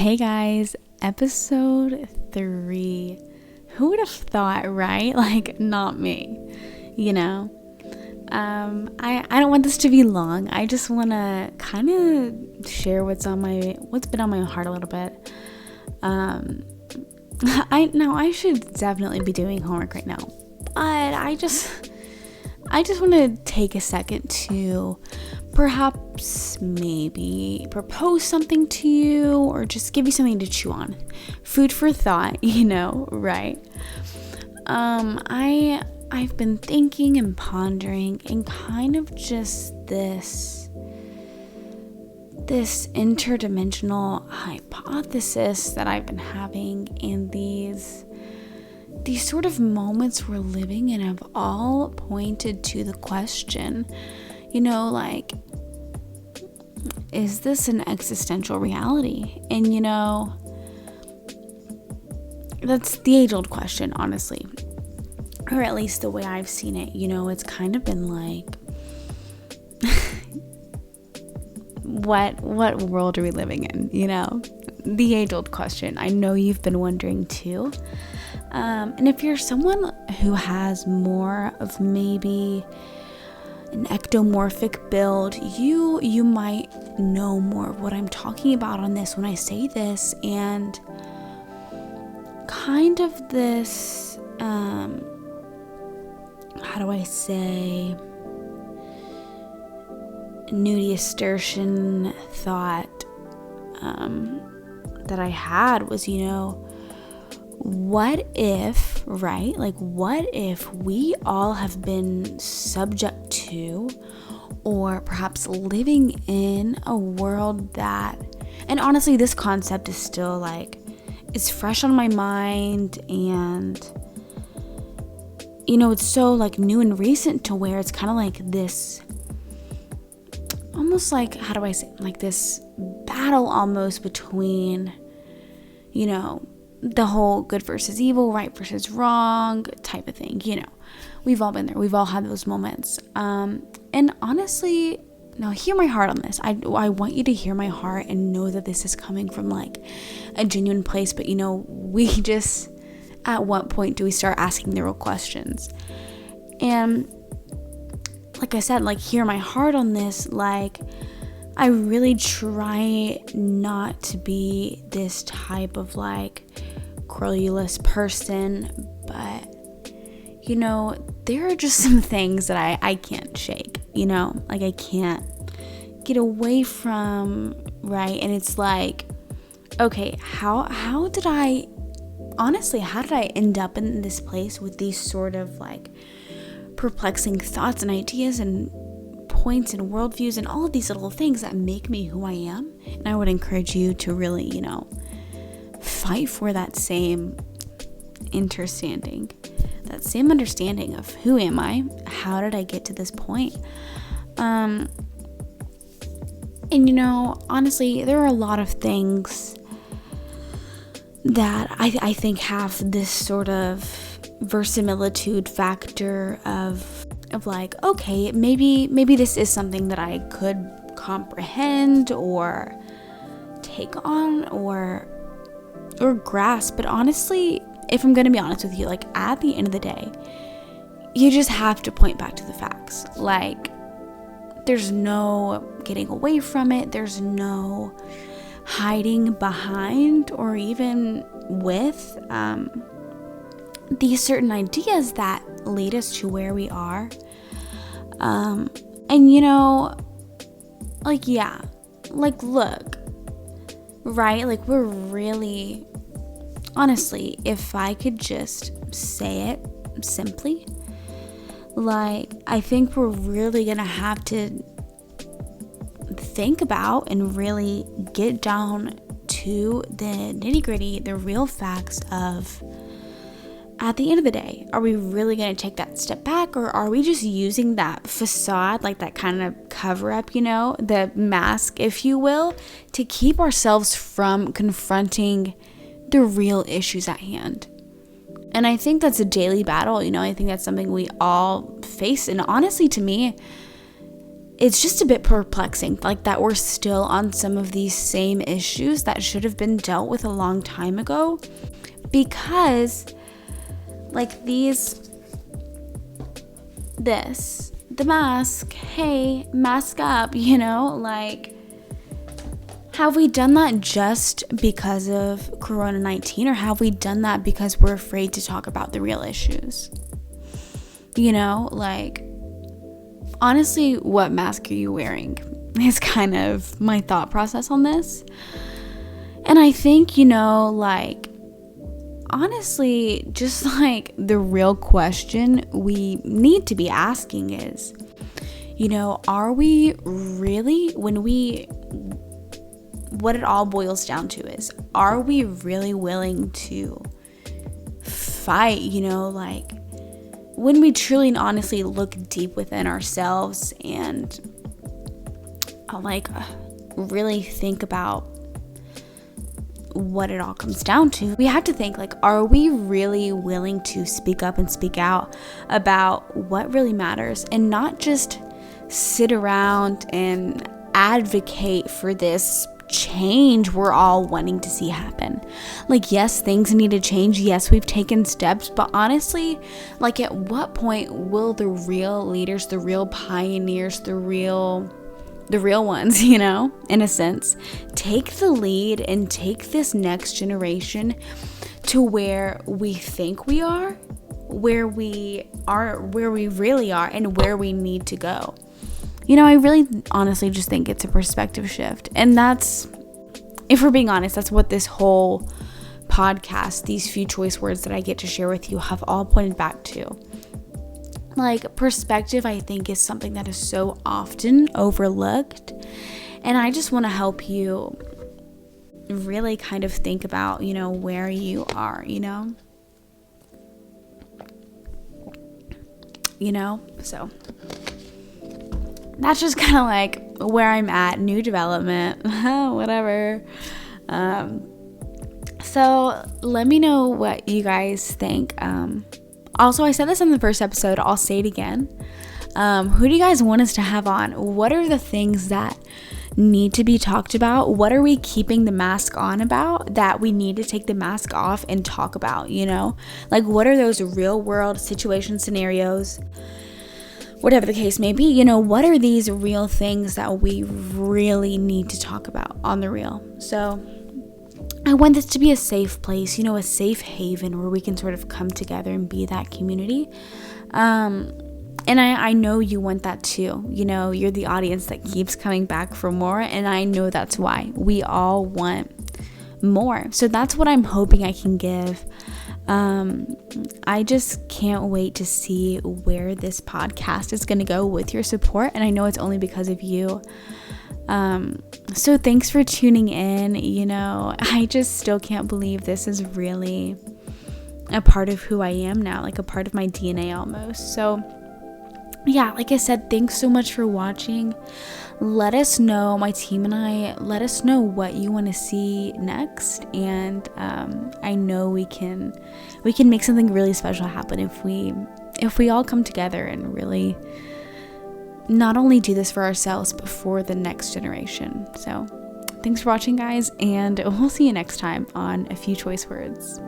Hey guys, episode 3. Who would have thought, right? Like, not me, you know? I don't want this to be long. I just want to kind of share what's been on my heart a little bit. I should definitely be doing homework right now, but I just want to take a second to perhaps maybe propose something to you or just give you something to chew on. Food for thought, right? I've been thinking and pondering and kind of just this interdimensional hypothesis that I've been having, and these sort of moments we're living in have all pointed to the question, like, is this an existential reality? And that's the age-old question, honestly, or at least the way I've seen it. It's kind of been like, what world are we living in? The age-old question. I know you've been wondering too. And if you're someone who has more of maybe an ectomorphic build, you might know more of what I'm talking about on this when I say this, and kind of this, how do I say, nudiastertian thought that I had was, what if, right? Like, what if we all have been subject to, or perhaps living in a world that, and honestly, this concept is still like, it's fresh on my mind, and, it's so like new and recent to where it's kind of like this, almost like, how do I say, like this battle almost between, the whole good versus evil, right versus wrong type of thing. We've all been there. We've all had those moments. And honestly, now hear my heart on this. I want you to hear my heart and know that this is coming from like a genuine place. But we just, at what point do we start asking the real questions? And like I said, like, hear my heart on this. Like, I really try not to be this type of like querulous person, but there are just some things that I can't shake, like I can't get away from, right? And it's like, okay, how did I end up in this place with these sort of like perplexing thoughts and ideas and points and worldviews and all of these little things that make me who I am? And I would encourage you to really, fight for that same understanding of who am I? How did I get to this point? And honestly, there are a lot of things that I think have this sort of verisimilitude factor of like, okay, maybe this is something that I could comprehend or take on or grasp. But honestly, if I'm going to be honest with you, like, at the end of the day, you just have to point back to the facts. Like, there's no getting away from it. There's no hiding behind or even with these certain ideas that lead us to where we are. And like, yeah, like, look, right? Like, we're really, honestly, if I could just say it simply, like, I think we're really gonna have to think about and really get down to the nitty-gritty, the real facts of, at the end of the day, are we really going to take that step back, or are we just using that facade, like that kind of cover up, the mask, if you will, to keep ourselves from confronting the real issues at hand? And I think that's a daily battle. I think that's something we all face. And honestly, to me, it's just a bit perplexing, like that we're still on some of these same issues that should have been dealt with a long time ago, because like the mask, hey, mask up, like, have we done that just because of Corona-19, or have we done that because we're afraid to talk about the real issues? Like, honestly, what mask are you wearing is kind of my thought process on this. And I think, like, honestly, just like the real question we need to be asking is, are we really, what it all boils down to is, are we really willing to fight, like, when we truly and honestly look deep within ourselves and really think about what it all comes down to, we have to think, like, are we really willing to speak up and speak out about what really matters, and not just sit around and advocate for this change we're all wanting to see happen. Like, yes, things need to change. Yes, we've taken steps, but honestly, like, at what point will the real leaders, the real pioneers, the real ones, in a sense, take the lead and take this next generation to where we think we are, where we really are, and where we need to go? I really honestly just think it's a perspective shift. And that's, if we're being honest, that's what this whole podcast, these few choice words that I get to share with you, have all pointed back to. Like, perspective, I think, is something that is so often overlooked. And I just want to help you really kind of think about, where you are, so that's just kind of like where I'm at, new development, whatever. So let me know what you guys think. Also, I said this in the first episode, I'll say it again. Who do you guys want us to have on? What are the things that need to be talked about? What are we keeping the mask on about that we need to take the mask off and talk about, Like, what are those real world situation scenarios? Whatever the case may be, what are these real things that we really need to talk about on the real? So I want this to be a safe place, a safe haven where we can sort of come together and be that community. And I know you want that too. You're the audience that keeps coming back for more. And I know that's why we all want more. So that's what I'm hoping I can give. I just can't wait to see where this podcast is going to go with your support. And I know it's only because of you. So thanks for tuning in. I just still can't believe this is really a part of who I am now, like a part of my DNA almost. So yeah, like I said, thanks so much for watching. Let us know, my team and I, let us know what you want to see next. And I know we can make something really special happen if we all come together and really not only do this for ourselves, but for the next generation. So thanks for watching, guys, and we'll see you next time on A Few Choice Words.